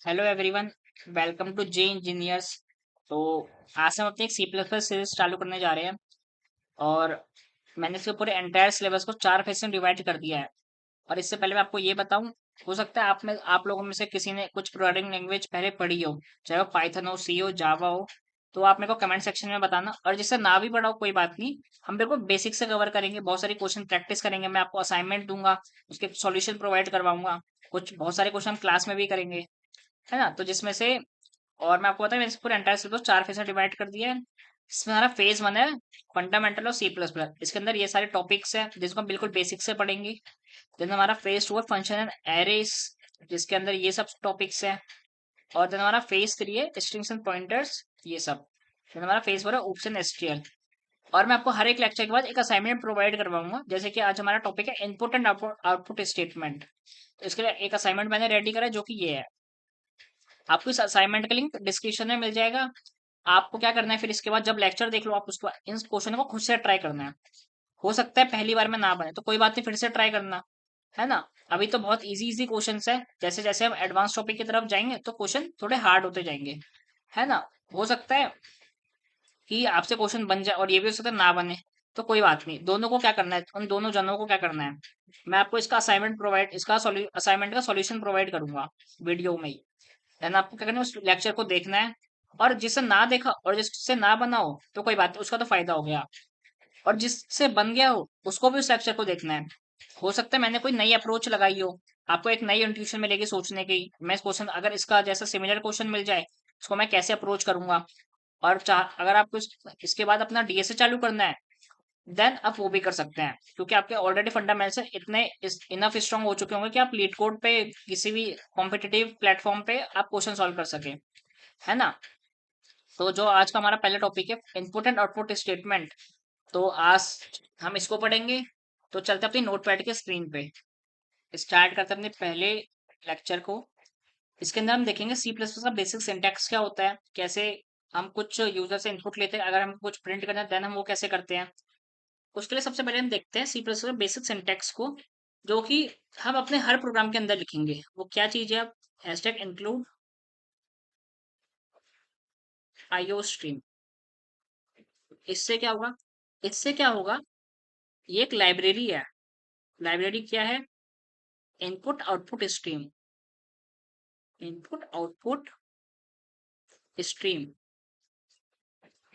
Hello everyone. Welcome to J engineers. तो आज हम अपनी एक सी प्लस प्लस सीरीज चालू करने जा रहे हैं। और मैंने इसके पूरे एंटायर सिलेबस को 4 फेज में डिवाइड कर दिया है। और इससे पहले मैं आपको ये बताऊं, हो सकता है आप लोगों में से किसी ने कुछ प्रोग्रामिंग लैंग्वेज पहले पढ़ी हो, चाहे वो पाइथन हो, सी हो, जावा हो। तो आप मेरे को कमेंट सेक्शन में बताना, और जिससे ना भी पढ़ा हो कोई बात नहीं। हम बिल्कुल बेसिक से कवर करेंगे, बहुत सारी क्वेश्चन प्रैक्टिस करेंगे, मैं आपको असाइनमेंट दूंगा, उसके सॉल्यूशन प्रोवाइड करवाऊंगा। कुछ बहुत सारे क्वेश्चन क्लास में भी करेंगे, है ना। तो जिसमें से, और मैं आपको बताऊं, मैंने पूरा एंटायर सिलेबस 4 फेज में डिवाइड कर दिया है। इसमें हमारा फेज 1 है फंडामेंटल और सी प्लस प्लस। इसके अंदर ये सारे टॉपिक्स हैं जिसको हम बिल्कुल बेसिक से पढ़ेंगे। देन हमारा फेज 2 है फंक्शन एंड एरेस, जिसके अंदर ये सब टॉपिक्स हैं। और देन हमारा फेज 3 है स्ट्रिंग्स एंड पॉइंटर्स, ये सब। देन हमारा फेज 4 है ओप्स एंड एसटीएल। और मैं आपको हर एक लेक्चर के बाद एक असाइनमेंट प्रोवाइड करवाऊंगा। जैसे कि आज हमारा टॉपिक है इनपुट एंड आउटपुट स्टेटमेंट। तो इसके लिए एक असाइनमेंट मैंने रेडी करा है, जो कि ये है। आपको इस असाइनमेंट का लिंक डिस्क्रिप्शन में मिल जाएगा। आपको क्या करना है, फिर इसके बाद जब लेक्चर देख लो, आप उसको इन क्वेश्चन को खुद से ट्राई करना है। हो सकता है पहली बार में ना बने, तो कोई बात नहीं, फिर से ट्राई करना, है ना। अभी तो बहुत इजी इजी क्वेश्चंस है, जैसे जैसे हम एडवांस टॉपिक की तरफ जाएंगे तो क्वेश्चन थोड़े हार्ड होते जाएंगे, है ना। हो सकता है कि आपसे क्वेश्चन बन जाए, और ये भी हो सकता है ना बने। तो कोई बात नहीं, दोनों को क्या करना है, उन दोनों जनों को क्या करना है, मैं आपको इसका असाइनमेंट प्रोवाइड, इसका असाइनमेंट का सॉल्यूशन प्रोवाइड करूंगा वीडियो में ही। देन आपको क्या करना है, उस लेक्चर को देखना है। और जिससे ना देखा और जिससे ना बना हो तो कोई बात नहीं, उसका तो फायदा हो गया। और जिससे बन गया हो उसको भी उस लेक्चर को देखना है। हो सकता है मैंने कोई नई अप्रोच लगाई हो, आपको एक नई इंट्यूशन मिलेगी सोचने की। मैं इस क्वेश्चन, अगर इसका जैसा सिमिलर क्वेश्चन मिल जाए, उसको मैं कैसे अप्रोच करूंगा। और अगर आपको इसके बाद अपना डीएसए चालू करना है, देन आप वो भी कर सकते हैं, क्योंकि आपके ऑलरेडी फंडामेंटल्स इतने इनफ स्ट्रांग हो चुके होंगे कि आप लीड कोड पे किसी भी कॉम्पिटिटिव प्लेटफॉर्म पे आप क्वेश्चन सॉल्व कर सके, है ना। तो जो आज का हमारा पहला टॉपिक है इनपुट एंड आउटपुट स्टेटमेंट, तो आज हम इसको पढ़ेंगे। तो चलते अपनी नोटपैड के स्क्रीन पे, स्टार्ट करते हैं अपने पहले लेक्चर को। इसके अंदर हम देखेंगे सी प्लस प्लस का बेसिक सिंटैक्स क्या होता है, कैसे हम कुछ यूजर से इनपुट लेते हैं, अगर हम कुछ प्रिंट करना है देन हम वो कैसे करते हैं। उसके लिए सबसे पहले हम देखते हैं C plus plus basic syntax को, जो कि हम अपने हर प्रोग्राम के अंदर लिखेंगे। वो क्या चीज है, आप हैशटैग इंक्लूड आईओ स्ट्रीम। इससे क्या होगा, इससे क्या होगा, ये एक लाइब्रेरी है। लाइब्रेरी क्या है, input output stream, input output stream.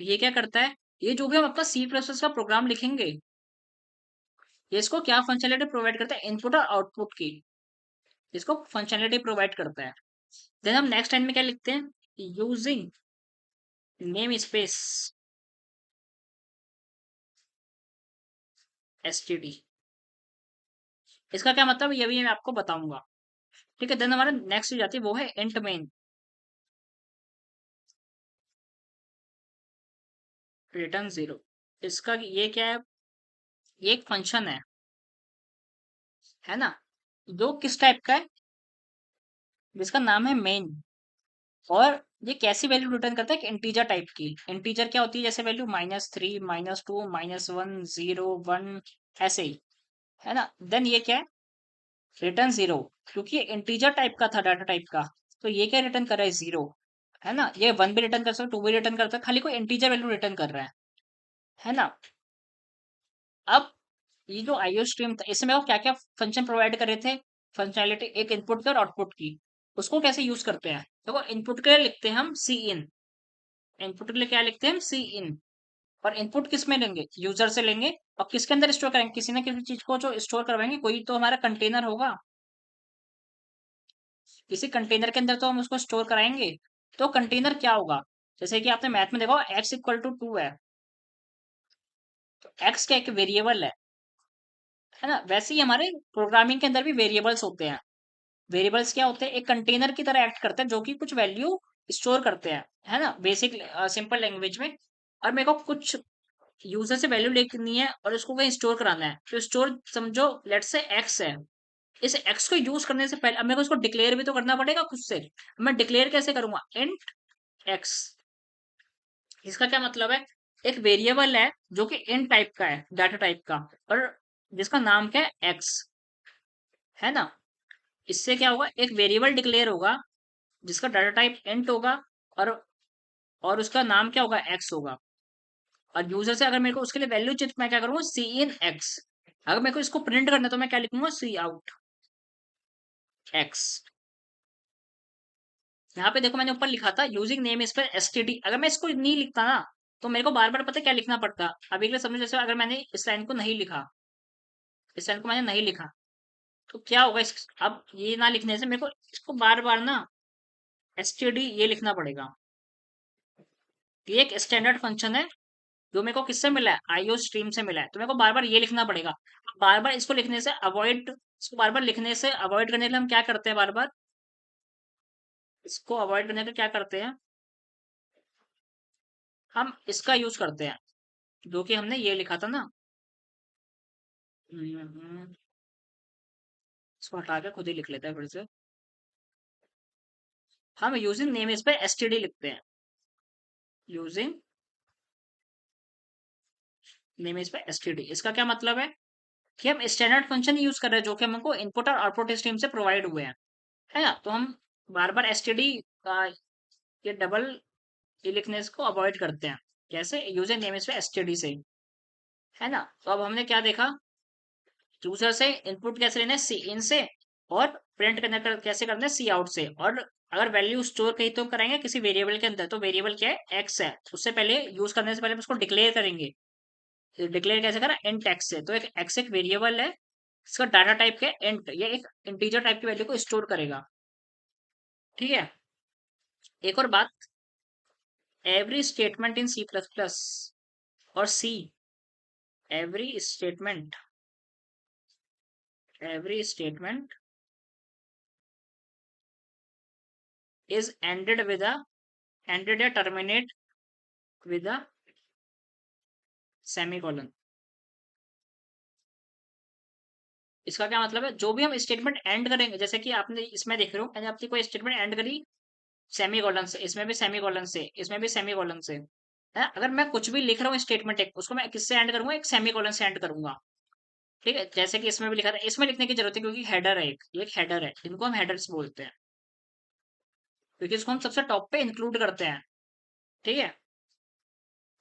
ये क्या करता है, ये जो भी हम अपना सी प्लस प्लस का प्रोग्राम लिखेंगे, ये इसको क्या फंक्शनलिटी प्रोवाइड करता है, इनपुट और आउटपुट की इसको फंक्शनलिटी प्रोवाइड करता है। देन हम नेक्स्ट टाइम में क्या लिखते हैं, यूजिंग नेम स्पेस एसटीडी। इसका क्या मतलब है, ये भी मैं आपको बताऊंगा। ठीक है, देन हमारा नेक्स्ट जो जाती है वो है इंट मेन, रिटर्न 0। इसका ये क्या है, ये एक फंक्शन है ना, जो किस टाइप का है, जिसका नाम है मेन। और ये कैसी वैल्यू रिटर्न करता है, कि इंटीजर टाइप की। इंटीजर क्या होती है, जैसे वैल्यू -3, -2, -1, 0, 1, ऐसे ही, है ना। देन ये क्या है, रिटर्न 0, क्योंकि ये इंटीजर टाइप का था, डाटा टाइप का। तो ये क्या रिटर्न कर रहा है, 0, है ना। ये 1 भी रिटर्न कर सकता है, 2 भी रिटर्न कर सकता है, खाली कोई इंटीजर वैल्यू रिटर्न कर रहा है ना। अब ये जो आईओ स्ट्रीम था, इसमें वो क्या क्या फंक्शन प्रोवाइड कर रहे थे, फंक्शनैलिटी एक इनपुट की और आउटपुट की। उसको कैसे यूज करते हैं, देखो इनपुट के लिए लिखते हैं हम सी इन, इनपुट के लिए क्या लिखते हैं हम, सी इन। और इनपुट किस में लेंगे, यूजर से लेंगे। और किसके अंदर स्टोर करेंगे, किसी ना किसी चीज को जो स्टोर करवाएंगे, कोई तो हमारा कंटेनर होगा, किसी कंटेनर के अंदर तो हम उसको स्टोर कराएंगे। तो कंटेनर क्या होगा, जैसे कि आपने मैथ में देखा x = 2 है, तो x क्या एक वेरिएबल है ना। वैसे ही हमारे प्रोग्रामिंग के अंदर भी वेरिएबल्स होते हैं। वेरिएबल्स क्या होते हैं, एक कंटेनर की तरह एक्ट करते हैं, जो कि कुछ वैल्यू स्टोर करते हैं, है ना, बेसिक सिंपल लैंग्वेज में। और मेरे को कुछ यूजर से वैल्यू लेनी है और उसको कहीं स्टोर कराना है, तो स्टोर समझो लेट्स से एक्स है। इस एक्स को यूज करने से पहले अब मेरे को इसको डिक्लेयर भी तो करना पड़ेगा खुद से। मैं डिक्लेयर कैसे करूंगा, इंट एक्स। इसका क्या मतलब है, एक वेरिएबल है जो कि int टाइप का है, डाटा टाइप का, और जिसका नाम क्या है, एक्स, है ना। इससे क्या होगा, एक वेरिएबल डिक्लेयर होगा जिसका डाटा टाइप इंट होगा और और उसका नाम क्या होगा, एक्स होगा। और यूजर से अगर मेरे को उसके लिए वैल्यू चाहिए तो मैं क्या करूंगा, सी इन एक्स। अगर मेरे को इसको प्रिंट करना है तो मैं क्या लिखूंगा, सी आउट एक्स। यहाँ पे देखो मैंने ऊपर लिखा था यूजिंग नेम स्पेस एसटीडी, अगर मैं इसको नहीं लिखता ना तो मेरे को बार बार पता है क्या लिखना पड़ता। अभी के लिए समझो, जैसे अगर मैंने इस लाइन को नहीं लिखा, इस लाइन को मैंने नहीं लिखा, तो क्या होगा अब ये ना लिखने से मेरे को इसको बार बार ना एसटीडी ये लिखना पड़ेगा। ये एक स्टैंडर्ड फंक्शन है जो मेरे को किससे मिला है, आईओ स्ट्रीम से मिला है, तो मेरे को बार बार ये लिखना पड़ेगा। बार बार इसको लिखने से अवॉइड, इसको बार बार लिखने से अवॉइड करने के लिए हम क्या करते हैं, बार बार इसको अवॉइड करने के लिए क्या करते हैं, हम इसका यूज करते हैं, जो कि हमने ये लिखा था ना। इसको हटा के खुद ही लिख लेते हैं फिर से। हम यूजिंग नेम इस पे एसटीडी लिखते हैं, यूजिंग नेम इस पे एसटीडी। इसका क्या मतलब है कि हम स्टैंडर्ड फंक्शन यूज कर रहे हैं जो कि हमको इनपुट और आउटपुट स्ट्रीम से प्रोवाइड हुए हैं, है ना। तो हम बार बार एसटीडी का ये डबल ये लिखने को अवॉइड करते हैं, कैसे, यूजिंग नेम इस पे एसटीडी से, है ना। तो अब हमने क्या देखा, यूजर से इनपुट कैसे लेना है, सी इन से, और प्रिंट करना कैसे करना है, सी आउट से। और अगर वैल्यू स्टोर कहीं तो करेंगे किसी वेरिएबल के अंदर, तो वेरिएबल क्या है, एक्स है, उससे पहले यूज करने से पहले हम उसको डिक्लेयर करेंगे। डिक्लेयर कैसे करा, इंट एक्स से। तो एक एक्स एक वेरिएबल है, इसका डाटा टाइप क्या है, इंट, ये एक इंटीजर टाइप की वैल्यू को स्टोर करेगा, ठीक है। एक और बात, every statement in C plus plus और C, every statement, every statement is ended with a, ended या terminate with a semicolon। इसका क्या मतलब है, जो भी हम स्टेटमेंट एंड करेंगे, जैसे कि आपने इसमें देख रहे हो, मैंने आपकी कोई स्टेटमेंट एंड करी सेमीकोलन से, इसमें भी सेमीकोलन से, इसमें भी सेमीकोलन से, है। अगर मैं कुछ भी लिख रहा हूँ स्टेटमेंट एक, उसको मैं किससे एंड करूंगा, एक सेमीकोलन से एंड करूंगा, ठीक है। जैसे कि इसमें भी लिखा था, इसमें लिखने की जरूरत है क्योंकि हेडर है एक, ये एक हेडर है, इनको हम हेडर्स बोलते हैं, क्योंकि इसको हम सबसे टॉप पे इंक्लूड करते हैं, ठीक है।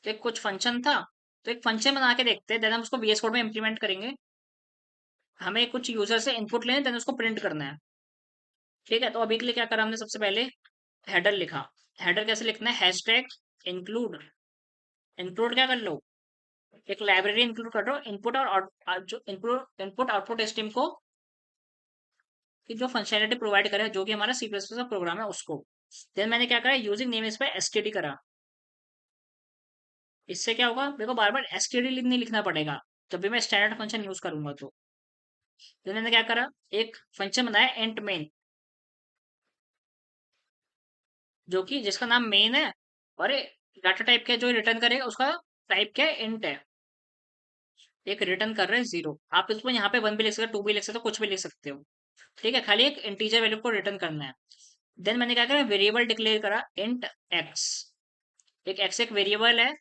तो एक कुछ फंक्शन था, तो एक फंक्शन बना के देखते हैं, देन हम उसको VS कोड में इंप्लीमेंट करेंगे। हमें कुछ यूजर से इनपुट लेने, देन उसको प्रिंट करना है, ठीक है। तो अभी के लिए क्या करा हमने, सबसे पहले हेडर लिखा। हेडर कैसे लिखना है, हैशटैग इंक्लूड, इंक्लूड क्या कर लो, एक लाइब्रेरी इंक्लूड कर दो, इनपुट और जो इनपुट आउटपुट स्ट्रीम को, कि जो फंक्शनैलिटी प्रोवाइड करे, जो कि हमारा सी प्लस प्लस का प्रोग्राम है उसको। देन मैंने क्या करा, यूजिंग नेम इस पे एसटीडी करा। इससे क्या होगा, मेरे को बार बार एसटीडी नहीं लिखना पड़ेगा जब भी मैं स्टैंडर्ड फंक्शन यूज करूंगा तो। देन मैंने क्या करा, एक फंक्शन बनाया इंट मेन, जो कि जिसका नाम मेन है, और डाटा टाइप क्या है जो रिटर्न करेगा, उसका टाइप क्या है, इंट है। एक रिटर्न कर रहे हैं जीरो, आप इसको यहाँ पे वन भी लिख सकते हो, टू भी लिख सकते हो, कुछ भी लिख सकते हो, ठीक है। खाली एक इंटीजर वैल्यू को रिटर्न करना है। देन मैंने क्या करा, वेरिएबल डिक्लेयर करा इंट एक्स। एक एक्स एक वेरिएबल है,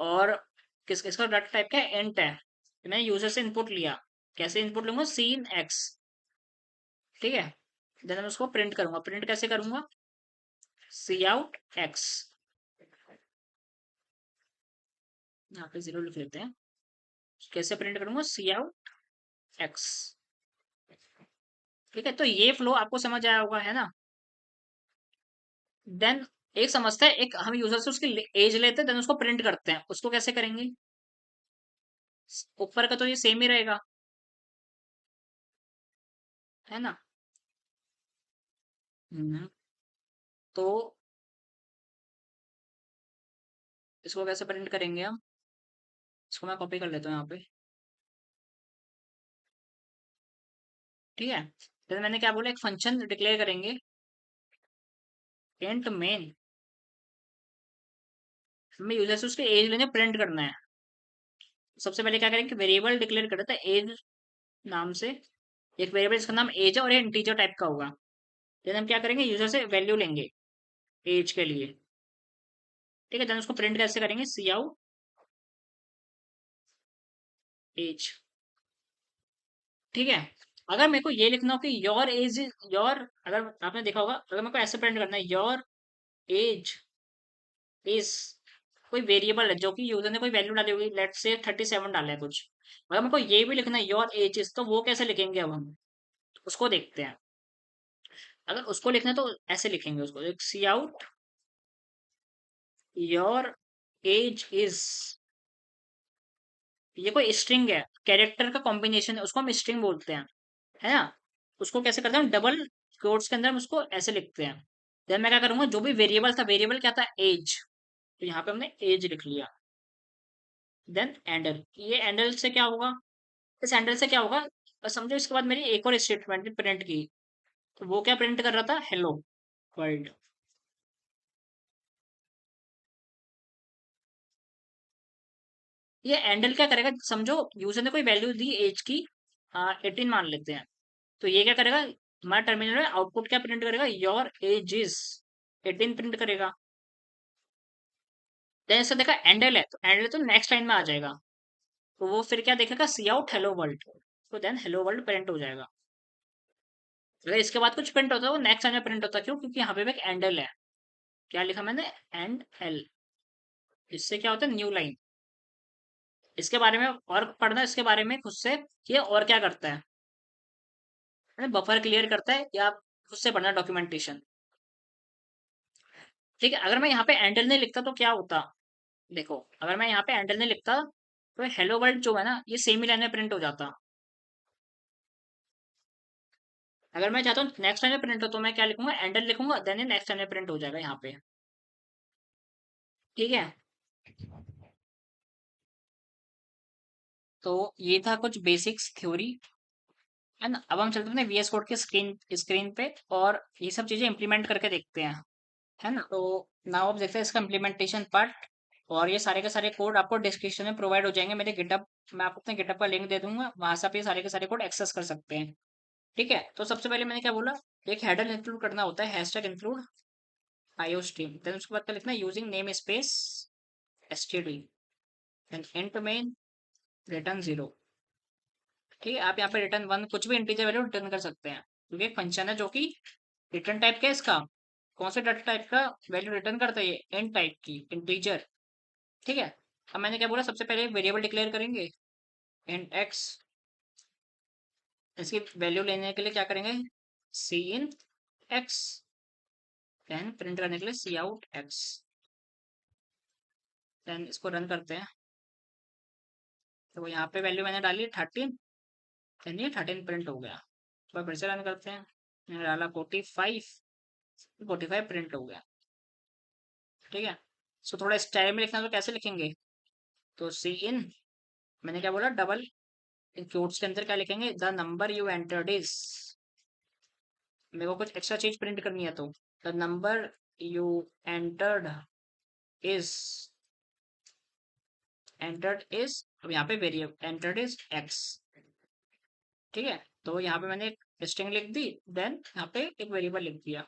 और इसका डाटा टाइप क्या है, इंट है। तो मैंने यूजर से इनपुट लिया, कैसे इनपुट लूंगा, सीन एक्स, ठीक है। देन मैं उसको प्रिंट करूंगा, प्रिंट कैसे करूंगा, सी आउट एक्स, यहाँ पे जीरो लिख लेते हैं। कैसे प्रिंट करूंगा, सी आउट एक्स, ठीक है। तो ये फ्लो आपको समझ आया होगा, है ना। देन एक समझते हैं, एक हम यूजर से उसकी एज लेते हैं, देन उसको प्रिंट करते हैं, उसको कैसे करेंगे, ऊपर का तो ये सेम ही रहेगा, है ना। हम्म, तो इसको कैसे प्रिंट करेंगे हम, इसको मैं कॉपी कर लेता हूँ यहाँ पे, ठीक है। फिर मैंने क्या बोला, एक फंक्शन डिक्लेयर करेंगे इंट मेन, हमें यूजर से उसकी एज लेने प्रिंट करना है। सबसे पहले क्या करेंगे, वेरिएबल डिक्लेयर कर देता है एज नाम से, एक वेरिएबल जिसका नाम एज है और ये इंटीजर टाइप का होगा। फिर हम क्या करेंगे, यूजर से वैल्यू लेंगे एज के लिए, ठीक है। देन उसको प्रिंट कैसे करेंगे, सी आउट एज, ठीक है। अगर मेरे को ये लिखना हो कि योर एज इज योर, अगर आपने देखा होगा, अगर मेरे को ऐसे प्रिंट करना है योर एज इज, कोई वेरिएबल है जो कि यूजर ने कोई वैल्यू डाली होगी, लेट्स से 37 डाला है कुछ, अगर मेरे को ये भी लिखना है योर एज इज, तो वो कैसे लिखेंगे अब हम, उसको देखते हैं। अगर उसको लिखना है तो ऐसे लिखेंगे उसको, सी आउट योर एज इज, ये कोई स्ट्रिंग है, कैरेक्टर का कॉम्बिनेशन है, उसको हम स्ट्रिंग बोलते हैं, है ना। उसको कैसे करते हैं, डबल कोट्स के अंदर हम उसको ऐसे लिखते हैं। देन मैं क्या करूंगा, जो भी वेरिएबल था, वेरिएबल क्या था, एज, तो यहाँ पे हमने एज लिख लिया। देन एंडल, ये एंडल से क्या होगा, इस एंडल से क्या होगा, बस समझो इसके बाद मेरी एक और स्टेटमेंट प्रिंट की, तो वो क्या प्रिंट कर रहा था, हेलो वर्ल्ड। ये एंडल क्या करेगा, समझो यूजर ने कोई वैल्यू दी एज की, 18 मान लेते हैं, तो ये क्या करेगा, हमारा टर्मिनल में आउटपुट क्या प्रिंट करेगा, योर एज इज 18 प्रिंट करेगा। देन इसका देखा एंडल है, तो एंडल तो नेक्स्ट लाइन में आ जाएगा, तो वो फिर क्या देखेगा, सी आउट हेलो वर्ल्ड, तो देन हेलो वर्ल्ड प्रिंट हो जाएगा। अगर इसके बाद कुछ प्रिंट होता है वो नेक्स्ट लाइन में प्रिंट होता है, क्यों, क्योंकि यहाँ पे भी एक एंडल है, क्या लिखा मैंने, एंड एल, इससे क्या होता है, न्यू लाइन। इसके बारे में और पढ़ना, इसके बारे में खुद से, ये और क्या करता है, बफर क्लियर करता है, या आप खुद से पढ़ना डॉक्यूमेंटेशन। ठीक है, अगर मैं यहाँ पे एंडल नहीं लिखता तो क्या होता, देखो अगर मैं यहाँ पे एंडल नहीं लिखता, तो हेलो वर्ल्ड जो है ना, ये सेम ही लाइन में प्रिंट हो जाता। अगर मैं चाहता हूँ नेक्स्ट लाइन में प्रिंट हो, तो मैं क्या लिखूंगा, एंडल लिखूंगा, देन ये नेक्स्ट लाइन में प्रिंट हो जाएगा यहाँ पे। ठीक है, तो ये था कुछ बेसिक्स थ्योरी, है ना। अब हम चलते हैं अपने वीएस कोड के स्क्रीन स्क्रीन पे, और ये सब चीजें इंप्लीमेंट करके देखते हैं, है ना। तो नाउ अब देखते हैं इसका इम्प्लीमेंटेशन पार्ट, और ये सारे के सारे कोड आपको डिस्क्रिप्शन में प्रोवाइड हो जाएंगे मेरे गिटअप, मैं आपको अपने गिटअप का लिंक दे दूंगा, वहां से आप ये सारे के सारे कोड एक्सेस कर सकते हैं। ठीक है, तो सबसे पहले मैंने क्या बोला, एक हेडर इंक्लूड करना होता है, hashtag include IO stream, then उसके बाद क्या लिखना है, using namespace STD, then int main return 0। ठीक है, आप यहाँ पे रिटर्न 1 कुछ भी इंटीजर वैल्यू रिटर्न कर सकते हैं, क्योंकि एक फंक्शन है जो कि रिटर्न टाइप क्या है इसका, कौन से डाटा टाइप का वैल्यू रिटर्न करता है, ये इंट टाइप की इंटीजर। ठीक है, अब मैंने क्या बोला, सबसे पहले वेरिएबल डिक्लेयर करेंगे इंट एक्स, इसकी वैल्यू लेने के लिए क्या करेंगे, सी इन एक्स, देन प्रिंट करने के लिए सी आउट एक्स, देन इसको रन करते हैं, तो यहाँ पे वैल्यू मैंने डाली 13, देन ये 13 प्रिंट हो गया। तो फिर से रन करते हैं, मैंने डाला 45, 45 प्रिंट हो गया। ठीक है, सो थोड़ा स्टाइल में लिखना, तो कैसे लिखेंगे, तो सी इन, मैंने क्या बोला, डबल इन क्वोट्स के अंदर क्या लिखेंगे, the number you entered is, मेरे को कुछ एक्स्ट्रा चीज प्रिंट करनी है, तो the number you entered is, entered is, अब यहाँ पे वेरिएबल एंटर्ड इज एक्स। ठीक है, तो यहाँ पे मैंने एक स्ट्रिंग लिख दी, देन यहाँ पे एक वेरिएबल लिख दिया,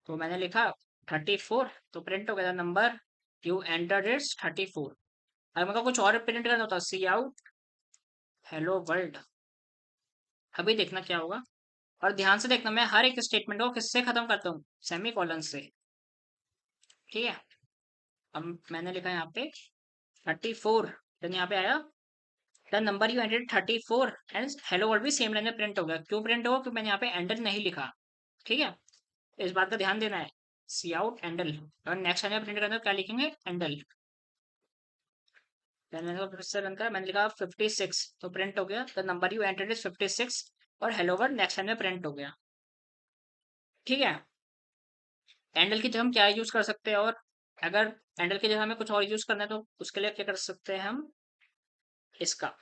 तो मैंने लिखा 34, तो प्रिंट हो गया नंबर यू एंटर्ड इज 34। अगर मेरे को कुछ और प्रिंट करना होता, सी आउट हेलो वर्ल्ड, अभी देखना क्या होगा, और ध्यान से देखना, मैं हर एक स्टेटमेंट को किससे खत्म करता हूँ, सेमी कॉलन से। ठीक है, अब मैंने लिखा यहाँ पे 34, देन यहाँ पे आया the number you entered 34, and hello world भी सेम लाइन में प्रिंट होगा, क्यों प्रिंट होगा, क्योंकि मैंने यहाँ पे एंडल नहीं लिखा। ठीक है, इस बात का ध्यान देना है, सी आउट एंडल, और नेक्स्ट लाइन में प्रिंट करना है, क्या लिखेंगे, एंडल। देन मैंने फिर से रन करा, मैंने लिखा 56, तो प्रिंट हो गया द नंबर यू एंटेड इज 56, और हेलो वर्ल्ड नेक्स्ट लाइन में प्रिंट हो गया। ठीक है, एंडल की जगह हम क्या यूज कर सकते हैं, और अगर एंडल की जगह हमें कुछ और यूज करना है, तो उसके लिए क्या कर सकते हैं हम, इसका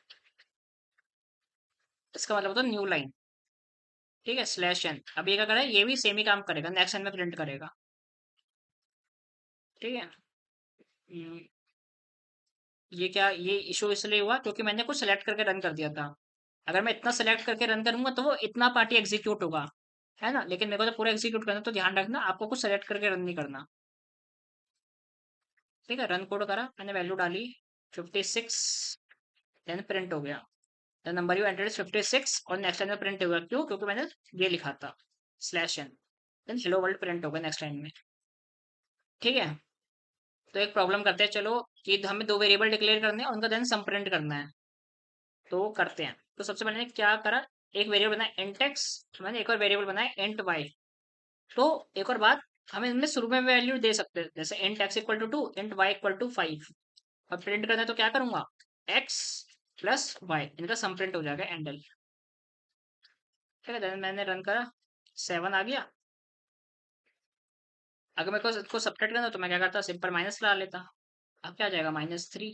इसका मतलब होता है न्यू लाइन। ठीक है, स्लैश एन, अब ये क्या करेगा, ये भी सेम ही काम करेगा, नेक्स्ट लाइन में प्रिंट करेगा। ठीक है, हम्म, ये क्या, ये इशू इसलिए हुआ क्योंकि मैंने कुछ सेलेक्ट करके रन कर दिया था। अगर मैं इतना सेलेक्ट करके रन करूंगा तो वो इतना पार्टी एग्जीक्यूट होगा, है ना, लेकिन मेरे को तो पूरा एग्जीक्यूट करना है, तो ध्यान रखना आपको कुछ सेलेक्ट करके रन नहीं करना। ठीक है, रन कोड करा, मैंने वैल्यू डाली 56, देन प्रिंट हो गया। The number you enter is 56 और नेक्स्ट लाइन में प्रिंट होगा, क्यों? क्योंकि मैंने ये लिखा था slash n, then hello world print होगा नेक्स्ट लाइन में। ठीक है, तो एक प्रॉब्लम करते हैं चलो, कि हमें दो वेरिएबल डिक्लेयर करने हैं और उनका देन सम प्रिंट करना है, तो करते हैं। तो सबसे पहले मैंने क्या करा, एक वेरिएबल बनाया इंट एक्स, मैंने एक और वेरिएबल बनाया इंट वाई। तो एक और बात, हम इनमें शुरू में वैल्यू दे सकते हैं, जैसे int x equal to 2, int y equal to 5। अब प्रिंट करना है तो क्या करूंगा, एक्स प्लस वाई, इनका सम प्रिंट हो जाएगा एंडल। ठीक है, then मैंने रन करा, 7 आ गया। अगर मेरे को इसको सब्ट्रैक्ट करना तो मैं क्या करता, सिंपल माइनस ला लेता। अब क्या आ जाएगा, -3।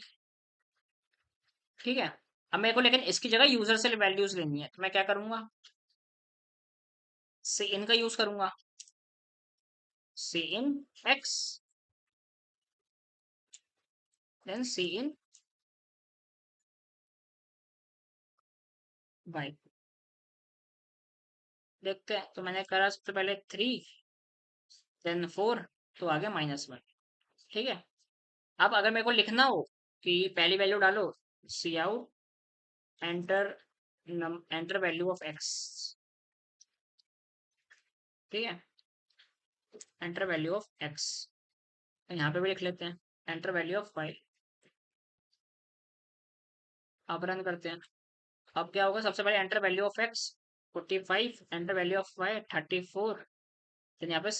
ठीक है, अब मेरे को लेकिन इसकी जगह यूजर से वैल्यूज लेनी है, तो मैं क्या करूंगा, सी इन का यूज करूंगा, सी इन एक्स देन सी इन वाई। देखते हैं, तो मैंने करा सबसे पहले 3 देन 4, तो आ गया -1। ठीक है, अब अगर मेरे को लिखना हो कि पहली वैल्यू डालो, cout enter enter value of X. ठीक है, एंटर वैल्यू ऑफ एक्स, यहाँ पे भी लिख लेते हैं एंटर वैल्यू ऑफ वाई। अब रन करते हैं। अब क्या होगा, सबसे पहले enter value of x 45, enter value of y 34, तो यहाँ पे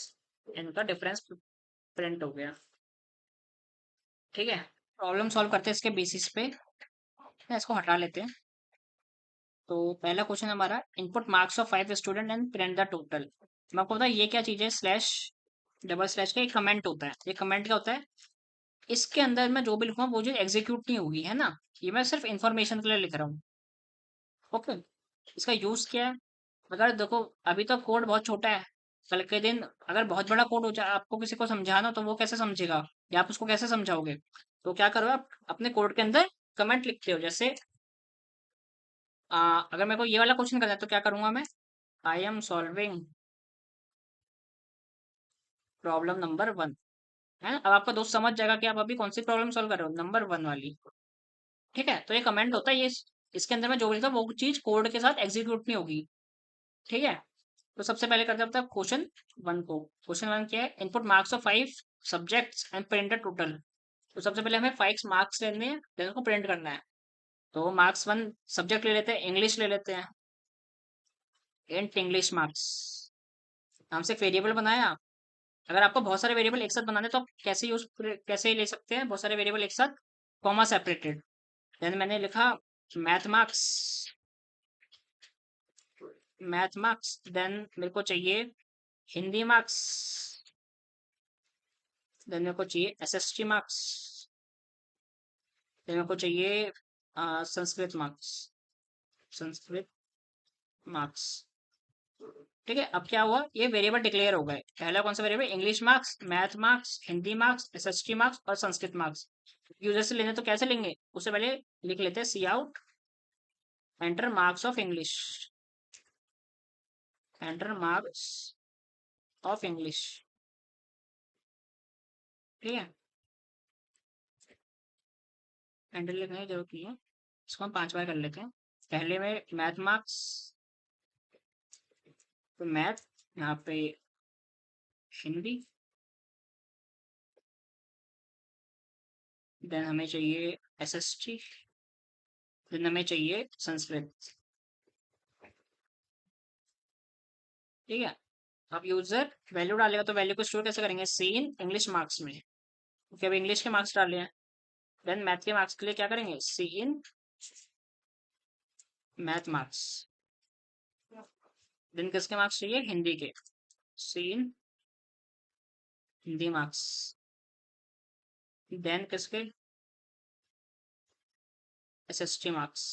इनका डिफरेंस प्रिंट हो गया। ठीक है, प्रॉब्लम सॉल्व करते हैं इसके बेसिस पे, इसको हटा लेते हैं। तो पहला क्वेश्चन हमारा, input marks of 5 student and print the total. मैं आपको पता है ये क्या चीज़ है, स्लैश डबल स्लैश का एक कमेंट होता है। ये कमेंट क्या होता है, इसके अंदर मैं जो भी लिखूंगा वो चीज़ एग्जीक्यूट नहीं होगी, है ना। ये मैं सिर्फ इन्फॉर्मेशन के लिए लिख रहा हूँ। ओके, इसका यूज क्या है, अगर देखो अभी तो कोड बहुत छोटा है, कल के दिन अगर बहुत बड़ा कोड हो जाए, आपको किसी को समझाना, तो वो कैसे समझेगा, या आप उसको कैसे समझाओगे। तो क्या करो, आप अपने कोड के अंदर कमेंट लिखते हो, जैसे अगर मेरे को ये वाला क्वेश्चन करना है तो क्या करूंगा मैं, I am solving problem number 1, है ना। अब आपका दोस्त समझ जाएगा कि आप अभी कौन सी प्रॉब्लम सॉल्व कर रहे हो, नंबर 1 वाली। ठीक है, तो ये कमेंट होता है, ये इसके अंदर मैं जो भी लिखा वो चीज कोड के साथ एग्जीक्यूट नहीं होगी। ठीक है, तो सबसे पहले करते हैं क्वेश्चन 1 को। क्वेश्चन 1 क्या है, input marks of 5 subjects and print the total. तो सबसे पहले हमें 5 मार्क्स लेने हैं, फिर उनको प्रिंट करना है। तो मार्क्स 1 सब्जेक्ट ले लेते हैं, इंग्लिश ले लेते हैं, इंट इंग्लिश मार्क्स। हमसे एक वेरिएबल बनाया। अगर आपको बहुत सारे वेरिएबल एक साथ बनाने तो आप कैसे ले सकते हैं बहुत सारे वेरिएबल एक साथ, कॉमा सेपरेटेड। देन मैंने लिखा math marks, math marks, then मेरे को चाहिए हिंदी मार्क्स, देन मेरे को चाहिए एसएसटी मार्क्स, देन मेरे को चाहिए संस्कृत मार्क्स, संस्कृत मार्क्स। ठीक है, अब क्या हुआ, ये वेरिएबल डिक्लेयर हो गए। पहला कौन सा variable, English marks, math marks, Hindi marks, SST marks और संस्कृत मार्क्स। यूजर से लेने तो कैसे लेंगे, उससे पहले लिख लेते हैं cout enter marks of English, enter marks of English. ठीक है, एंटर लिखने की जरूरत नहीं है, इसको हम 5 बार कर लेते हैं। पहले में मैथ मार्क्स, तो मैथ, यहाँ पे हिंदी, देन हमें चाहिए एसएसटी, देन हमें चाहिए संस्कृत। ठीक है, अब यूजर वैल्यू डालेगा तो वैल्यू को स्टोर कैसे करेंगे, सी इन इंग्लिश मार्क्स में। क्योंकि अब इंग्लिश के मार्क्स डाले हैं, देन मैथ के मार्क्स के लिए क्या करेंगे, सी इन मैथ मार्क्स। देन किसके मार्क्स चाहिए, हिंदी के, सी इन हिंदी मार्क्स। देन किसके, एसएसटी मार्क्स।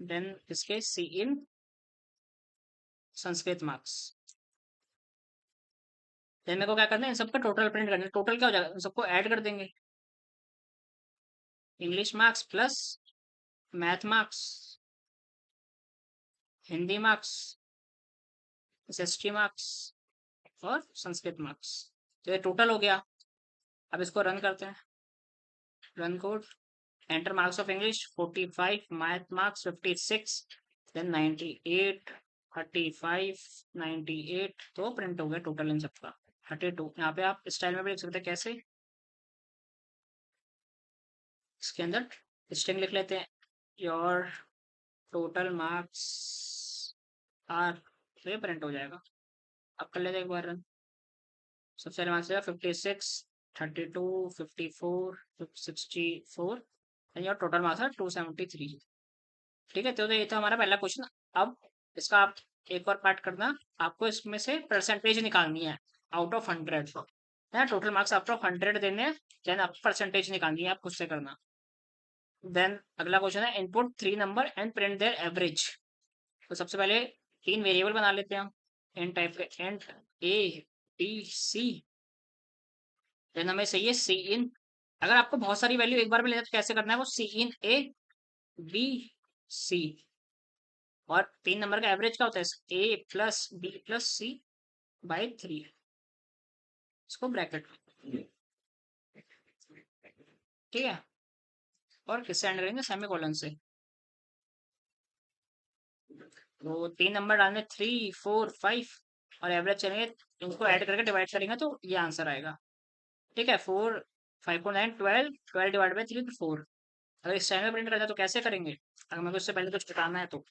देन किसके, सी इन संस्कृत मार्क्स। देन मेरे को क्या करना है, इन सबका टोटल प्रिंट करना है। टोटल क्या हो जाएगा, इन सबको ऐड कर देंगे, English marks plus math marks, Hindi marks, SST marks और संस्कृत मार्क्स। तो ये टोटल हो गया। अब इसको रन करते हैं, run code, enter marks of English 45, math marks 56, then 98, 35, 98, तो प्रिंट हो गया टोटल इन सबका 32। यहाँ पे आप स्टाइल में भी लिख सकते हैं, कैसे, इसके अंदर स्ट्रिंग लिख लेते हैं, योर टोटल मार्क्स आर, तो ये प्रिंट हो जाएगा। अब कर लेते हैं एक बार रन। सबसे पहले marks 56, 32, 54, 64 and your total marks are 273। ठीक है, तो ये था हमारा पहला क्वेश्चन। अब इसका आप एक और पार्ट करना, आपको इसमें से परसेंटेज निकालनी है आउट ऑफ 100 है, टोटल मार्क्स आउट ऑफ 100 देने हैं, देन आप परसेंटेज निकालनी है, आप खुद से करना। देन अगला क्वेश्चन है input 3 number and print their average. तो सबसे पहले 3 वेरिएबल बना लेते हैं हम, एन टाइप के, and a b c, then हमें चाहिए सी इन। अगर आपको बहुत सारी वैल्यू एक बार में लेना है तो कैसे करना है, वो सी इन ए बी सी, और 3 नंबर का एवरेज क्या होता है, A plus B plus C by 3, इसको ब्रैकेट, ठीक है, और किससे एंड करेंगे, सेमीकोलन से। तो 3 नंबर डालने 3, 4, 5 और एवरेज चलेंगे, इनको ऐड करके डिवाइड करेंगे तो ये आंसर आएगा। ठीक है, 4, 5 को 9, 12, 12 डिवाइड बाई 3 तो 4। अगर इस टाइम में प्रिंट करना है तो कैसे करेंगे, अगर मेरे को इससे पहले कुछ बताना है तो,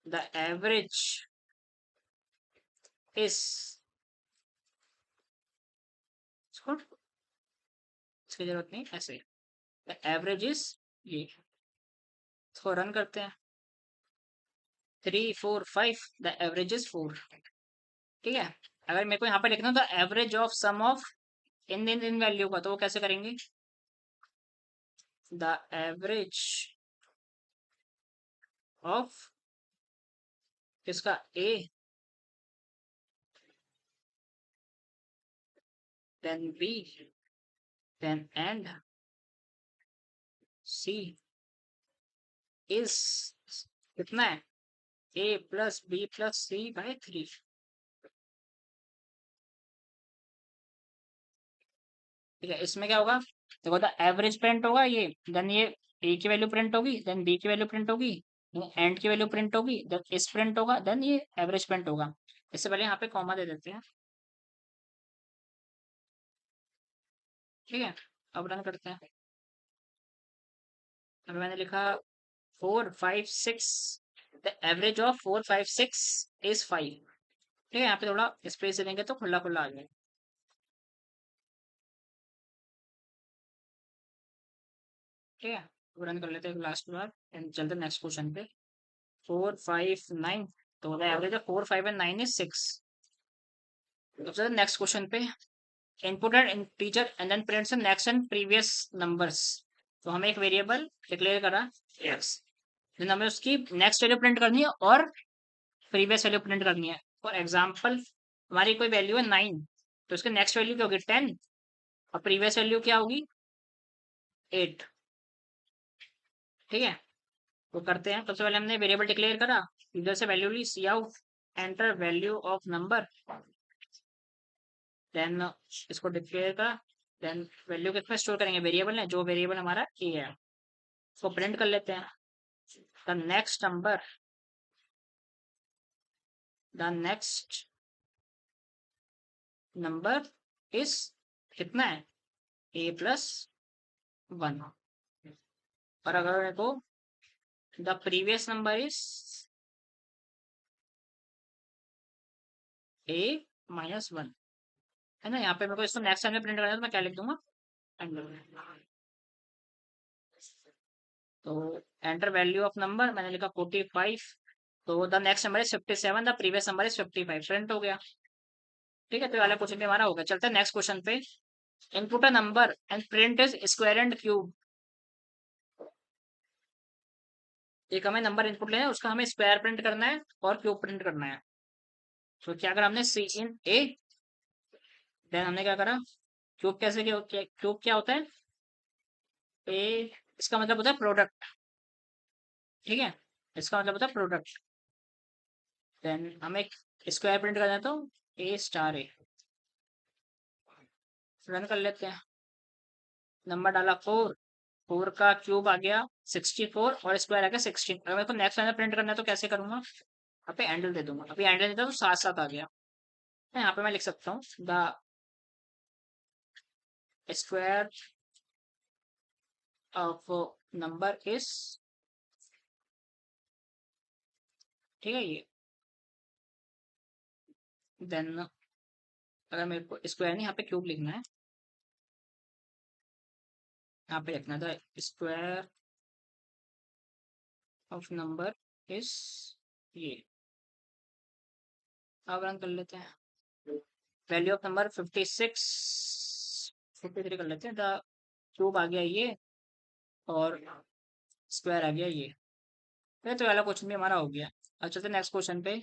द एवरेज इज, इसको इसकी जरूरत नहीं, ऐसे द एवरेज इज ये, इसको रन करते हैं, 3, 4, 5, द एवरेज इज 4। ठीक है, अगर मेरे को यहाँ पे लिखना है the average of sum of इन वैल्यू का, तो वो कैसे करेंगे, द एवरेज ऑफ इसका A, then B, then and C is कितना है, A plus B plus C by 3। ठीक है, इसमें क्या होगा, देखो द एवरेज प्रिंट होगा ये, देन ये ए की वैल्यू प्रिंट होगी, देन बी की वैल्यू प्रिंट होगी, एंड की वैल्यू प्रिंट होगी, देन इस प्रिंट होगा, देन ये एवरेज प्रिंट होगा। इससे पहले यहाँ पे कॉमा दे देते हैं। ठीक है, अब रन करते हैं। अब मैंने लिखा 4, 5, 6, द एवरेज ऑफ 4, 5, 6 इज 5। ठीक है, यहाँ पे थोड़ा स्पेस देंगे तो खुला खुला आ जाए। ठीक है, रन कर लेते हैं लास्ट बार एंड चलते नेक्स्ट क्वेश्चन पे। 4, 5, 9, तो the average of 4, 5 and 9 is 6। तो चलते नेक्स्ट क्वेश्चन पे, input and integer and then prints next and previous numbers. तो हमें एक वेरिएबल डिक्लेयर करा x, देन हमें उसकी नेक्स्ट वैल्यू प्रिंट करनी है और प्रीवियस वैल्यू प्रिंट करनी है। फॉर एग्जांपल हमारी कोई वैल्यू है 9, तो उसके नेक्स्ट वैल्यू क्या होगी 10, और प्रीवियस वैल्यू क्या होगी 8। ठीक है, तो करते हैं, सबसे पहले हमने वेरिएबल डिक्लेयर करा, इधर से वैल्यू ली, cout enter value of number, then इसको डिक्लेयर करा, देन वैल्यू किसमें स्टोर करेंगे, वेरिएबल है, जो वेरिएबल हमारा ए है, इसको प्रिंट कर लेते हैं, the next number, the next number is कितना है, ए प्लस 1, और अगर मेरे को the previous number is a minus 1, है ना, यहाँ पे मेरे को इसको नेक्स्ट टाइम में प्रिंट करना है तो मैं क्या लिख दूंगा, तो एंटर वैल्यू ऑफ नंबर मैंने लिखा 45, तो the next number is 57, the previous number is 55, print हो गया। ठीक है, तो ये वाला क्वेश्चन भी हमारा हो गया। चलते हैं नेक्स्ट क्वेश्चन पे, input a number and print is square and cube. एक हमें नंबर इनपुट लेना है, उसका हमें स्क्वायर प्रिंट करना है और क्यूब प्रिंट करना है। तो क्या करा हमने, सी इन ए, देन हमने क्या करा, क्यूब कैसे, क्यूब क्या होता है, ए, इसका मतलब होता है प्रोडक्ट। ठीक है, इसका मतलब होता है प्रोडक्ट, देन हमें स्क्वायर प्रिंट करना है तो ए स्टार ए, रन कर लेते हैं। नंबर डाला 4, 4 का क्यूब आ गया 64 और स्क्वायर आ गया 16। अगर मेरे को नेक्स्ट लाइन प्रिंट करना है तो कैसे करूंगा, यहाँ पे एंडल दे दूंगा। अभी एंडल देता तो साथ साथ आ गया। यहाँ पे मैं लिख सकता हूँ the square of number is, ठीक है ये। देन अगर मेरे को स्क्वायर नहीं, यहाँ पे क्यूब लिखना है, यहाँ पे लिखना था स्क्वायर ऑफ नंबर इज ये। अब रन कर लेते हैं। वैल्यू ऑफ नंबर 56 53 कर लेते हैं। द क्यूब आ गया ये और स्क्वायर आ गया ये तो वाला क्वेश्चन भी हमारा हो गया। अब चलते हैं नेक्स्ट क्वेश्चन पे।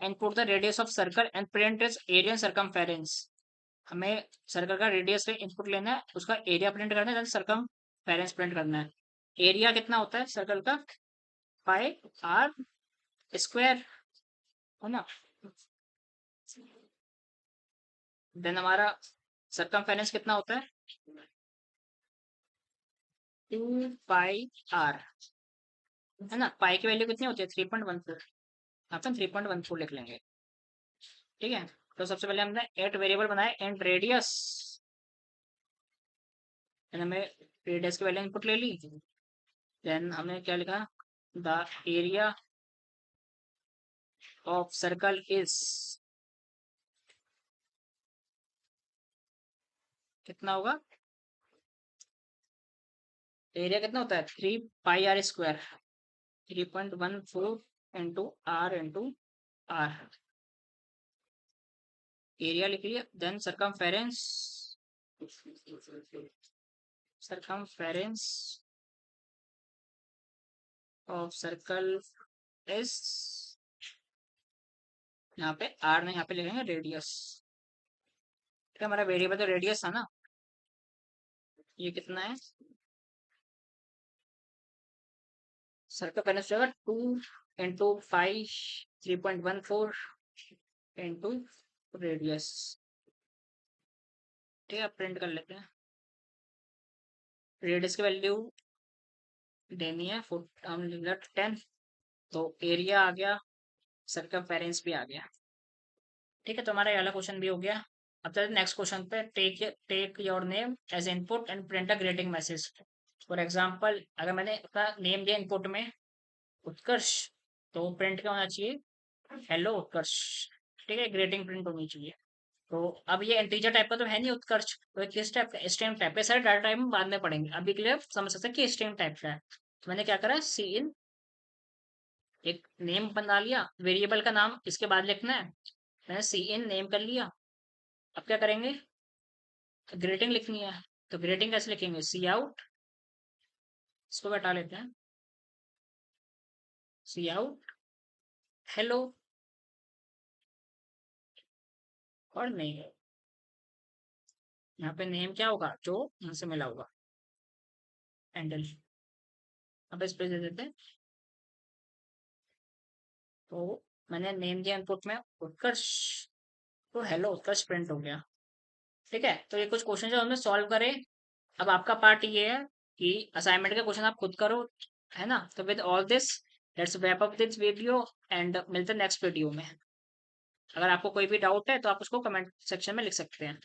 Input the radius of circle and print is area circumference. हमें सर्कल का रेडियस से इनपुट लेना है, उसका एरिया प्रिंट करना है, देन सरकमफेरेंस प्रिंट करना है। एरिया कितना होता है सर्कल का, पाई आर स्क्वायर, है ना। देन हमारा सरकमफेरेंस कितना होता है, 2 पाई आर, है ना। पाई की वैल्यू कितनी होती है 3.14, यहाँ पे 3.14 लिख लेंगे, ठीक है। तो सबसे पहले हमने 8 वेरिएबल बनाए एंड रेडियस, हमें रेडियस की वैल्यू इनपुट ले ली। देन हमने क्या लिखा, the area of circle is कितना होगा, एरिया कितना होता है 3 pi r square, 3.14 into r area लिख लिया। Then circumference of circle is, यहाँ पे आर नहीं, यहाँ पे लिखेंगे रेडियस, ठीक है। हमारा वेरिएबल तो रेडियस था ना, ये कितना है, सरकमफेरेंस होगा 2 इंटू 5 3.14 इंटू रेडियस, ठीक है। प्रिंट कर लेते हैं। रेडियस की वैल्यू देनी है हम 10, तो एरिया आ गया, सरकमफेरेंस भी आ गया, ठीक है। तो हमारा ये वाला क्वेश्चन भी हो गया। अब चलते नेक्स्ट क्वेश्चन पे। Take your name as input and print a greeting message. For example अगर मैंने अपना नेम दिया इनपुट में उत्कर्ष, तो प्रिंट क्या होना चाहिए, हेलो उत्कर्ष, ठीक है। ग्रीटिंग प्रिंट होनी चाहिए। तो अब ये इंटीजर टाइप का तो है नहीं उत्कर्ष, तो ये किस टाइप का, स्ट्रिंग टाइप का। सारे डाटा टाइप में बाद में पढ़ेंगे, अभी के लिए समझ सकते हैं कि स्ट्रिंग टाइप का है। तो मैंने क्या करा, सी इन, एक नेम बना लिया, वेरिएबल का नाम इसके बाद लिखना है, मैंने सी इन नेम कर लिया। अब क्या करेंगे, ग्रीटिंग लिखनी है, तो ग्रीटिंग कैसे लिखेंगे, सी आउट, इसको हटा लेते हैं, सी आउट हेलो, और नहीं, यहाँ पे नेम क्या होगा जो यहाँ से मिला होगा, हैंडल। अब इस पे दे देते हैं। तो मैंने नेम दिया इनपुट में उत्कर्ष, तो हेलो उत्कर्ष प्रिंट हो गया, ठीक है। तो ये कुछ क्वेश्चन जो हमने सॉल्व करे। अब आपका पार्ट ये है कि असाइनमेंट के क्वेश्चन आप खुद करो, है ना। तो with all this let's wrap up this video and मिलते हैं नेक्स्ट वीडियो में। अगर आपको कोई भी डाउट है तो आप उसको कमेंट सेक्शन में लिख सकते हैं।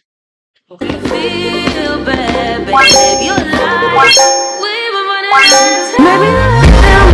Okay. Feel bad, babe, you lied. We were running out of time. Maybe